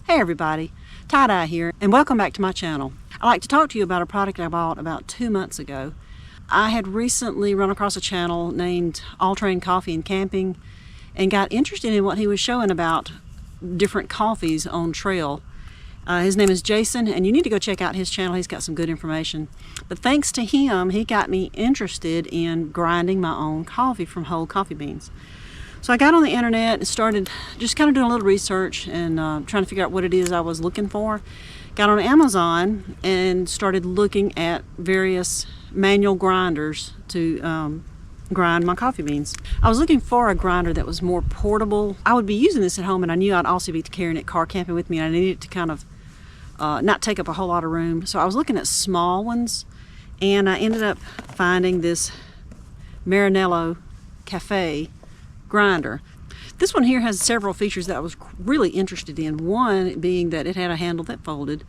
Hey everybody, Tie-Dye here, and welcome back to my channel. I'd like to talk to you about a product I bought about 2 months ago. I had recently run across a channel named All Train Coffee and Camping and got interested in what he was showing about different coffees on trail. His name is Jason, and you need to go check out his channel. He's got some good information. But thanks to him, he got me interested in grinding my own coffee from whole coffee beans. So I got on the internet and started just kind of doing a little research and trying to figure out what it is I was looking for. Got on Amazon and started looking at various manual grinders to grind my coffee beans. I was looking for a grinder that was more portable. I would be using this at home, and I knew I'd also be carrying it car camping with me, and I needed it to kind of not take up a whole lot of room. So I was looking at small ones, and I ended up finding this Maranello Caffe grinder. This one here has several features that I was really interested in. One being that it had a handle that folded,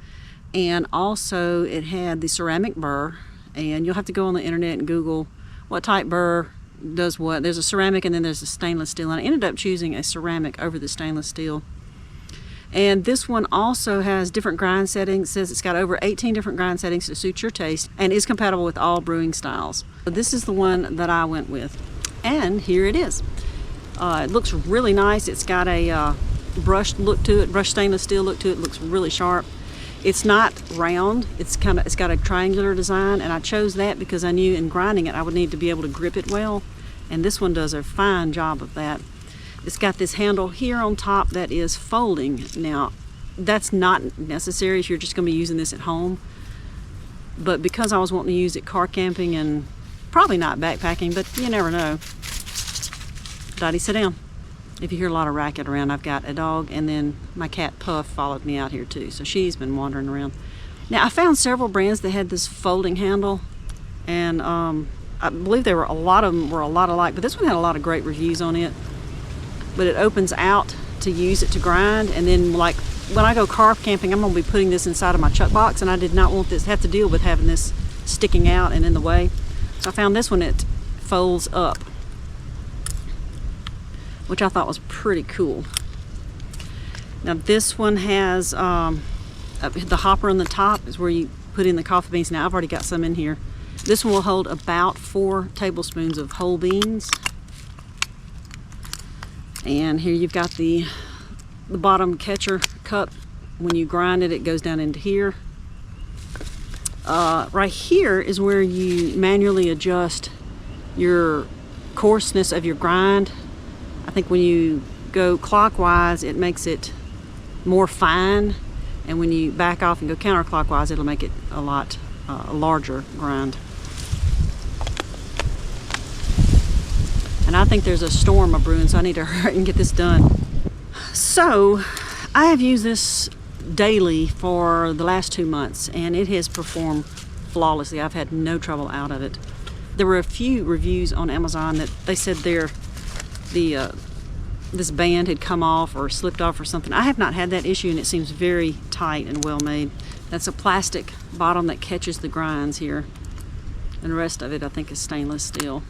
and also it had the ceramic burr, and you'll have to go on the internet and Google what type burr does what. There's a ceramic and then there's a stainless steel, and I ended up choosing a ceramic over the stainless steel. And this one also has different grind settings. It says it's got over 18 different grind settings to suit your taste and is compatible with all brewing styles. So this is the one that I went with, and here it is. It looks really nice. It's got a brushed look to it, brushed stainless steel look to it. It looks really sharp. It's not round. It's got a triangular design, and I chose that because I knew in grinding it I would need to be able to grip it well, and this one does a fine job of that. It's got this handle here on top that is folding. Now, that's not necessary if you're just going to be using this at home, but because I was wanting to use it car camping and probably not backpacking, but you never know. Dottie, sit down. If you hear a lot of racket around, I've got a dog, and then my cat Puff followed me out here too, so she's been wandering around. Now, I found several brands that had this folding handle, and I believe a lot of them were a lot alike, but this one had a lot of great reviews on it. But it opens out to use it to grind, and then like when I go car camping, I'm going to be putting this inside of my chuck box, and I did not want this have to deal with having this sticking out and in the way. So I found this one, it folds up, which I thought was pretty cool. Now this one has the hopper on the top is where you put in the coffee beans. Now I've already got some in here. This one will hold about 4 tablespoons of whole beans. And here you've got the bottom catcher cup. When you grind it, it goes down into here. Right here is where you manually adjust your coarseness of your grind. I think when you go clockwise, it makes it more fine, and when you back off and go counterclockwise, it'll make it a lot larger grind. And I think there's a storm a brewing, so I need to hurry and get this done. So I have used this daily for the last 2 months, and it has performed flawlessly. I've had no trouble out of it. There were a few reviews on Amazon that they said this band had come off or slipped off or something. I have not had that issue, and it seems very tight and well made. That's a plastic bottom that catches the grinds here, and the rest of it I think is stainless steel.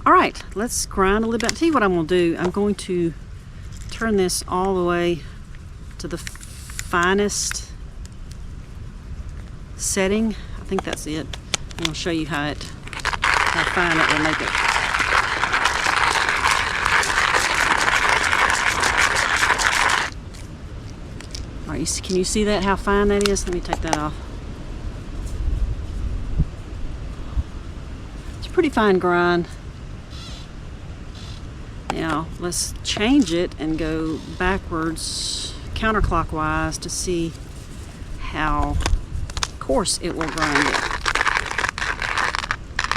All right, let's grind a little bit. I'll tell you what I'm going to do. I'm going to turn this all the way to the finest setting. I think that's it. I'm going to show you how fine it will make it. All right, can you see that, how fine that is? Let me take that off. It's a pretty fine grind. Now let's change it and go backwards counterclockwise to see how coarse it will grind it.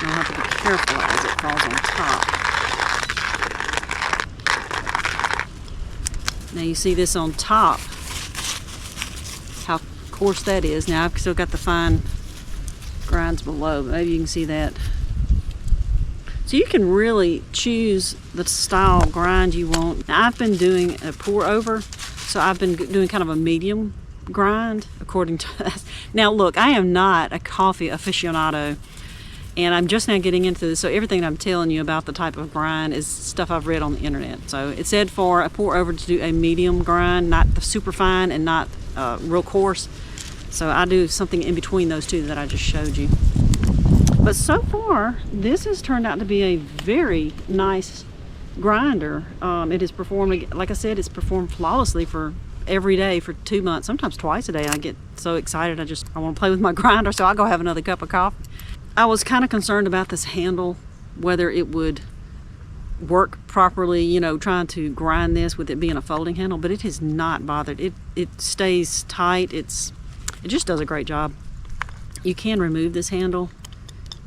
You'll have to be careful as it falls on top. Now you see this on top, how coarse that is. Now I've still got the fine grinds below, but maybe you can see that. So you can really choose the style grind you want. Now I've been doing a pour over, so I've been doing kind of a medium grind according to that. Now look, I am not a coffee aficionado, And I'm just now getting into this, so everything I'm telling you about the type of grind is stuff I've read on the internet. So it said for a pour over to do a medium grind, not the super fine and not real coarse. So I do something in between those two that I just showed you. But so far, this has turned out to be a very nice grinder. It has performed, like I said, it's performed flawlessly for every day for 2 months, sometimes twice a day. I get so excited, I want to play with my grinder, so I'll go have another cup of coffee. I was kind of concerned about this handle, whether it would work properly, you know, trying to grind this with it being a folding handle, but it has not bothered. It stays tight. It just does a great job. You can remove this handle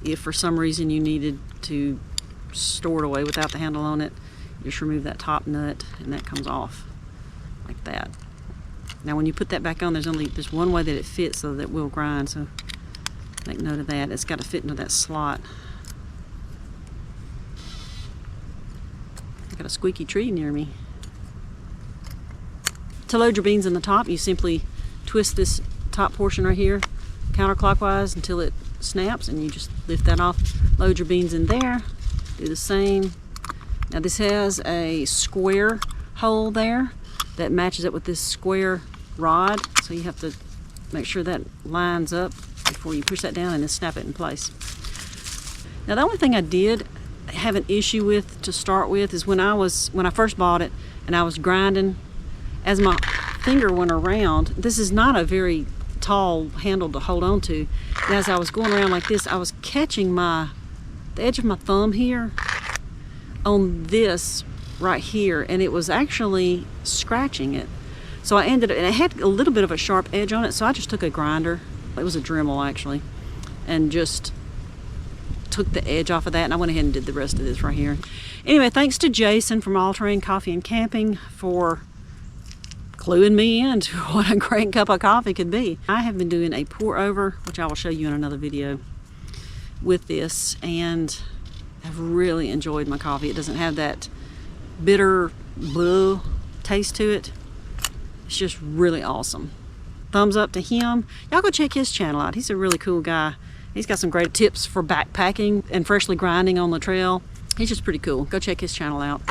if for some reason you needed to store it away without the handle on it. Just remove that top nut and that comes off like that. Now when you put that back on, there's one way that it fits so that it will grind, so make note of that. It's got to fit into that slot. I got a squeaky tree near me. To load your beans in the top, you simply twist this top portion right here counterclockwise until it snaps, and you just lift that off. Load your beans in there. Do the same. Now this has a square hole there that matches up with this square rod, so you have to make sure that lines up before you push that down and then snap it in place. Now the only thing I did have an issue with to start with is when I first bought it and I was grinding, as my finger went around, this is not a very tall handle to hold on to, and as I was going around like this, I was catching the edge of my thumb here on this right here, and it was actually scratching it. So and it had a little bit of a sharp edge on it, so I just took a grinder, it was a Dremel actually, and just took the edge off of that, and I went ahead and did the rest of this right here. Anyway, thanks to Jason from All Terrain Coffee and Camping for cluing me into what a great cup of coffee could be. I have been doing a pour over, which I will show you in another video, with this, and I've really enjoyed my coffee. It doesn't have that bitter blue taste to it. It's just really awesome. Thumbs up to him. Y'all go check his channel out. He's a really cool guy. He's got some great tips for backpacking and freshly grinding on the trail. He's just pretty cool. Go check his channel out.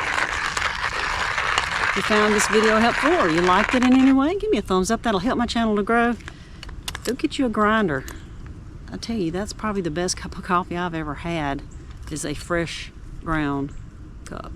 If you found this video helpful or you liked it in any way, give me a thumbs up. That'll help my channel to grow. Go get you a grinder. I tell you, that's probably the best cup of coffee I've ever had, is a fresh ground cup.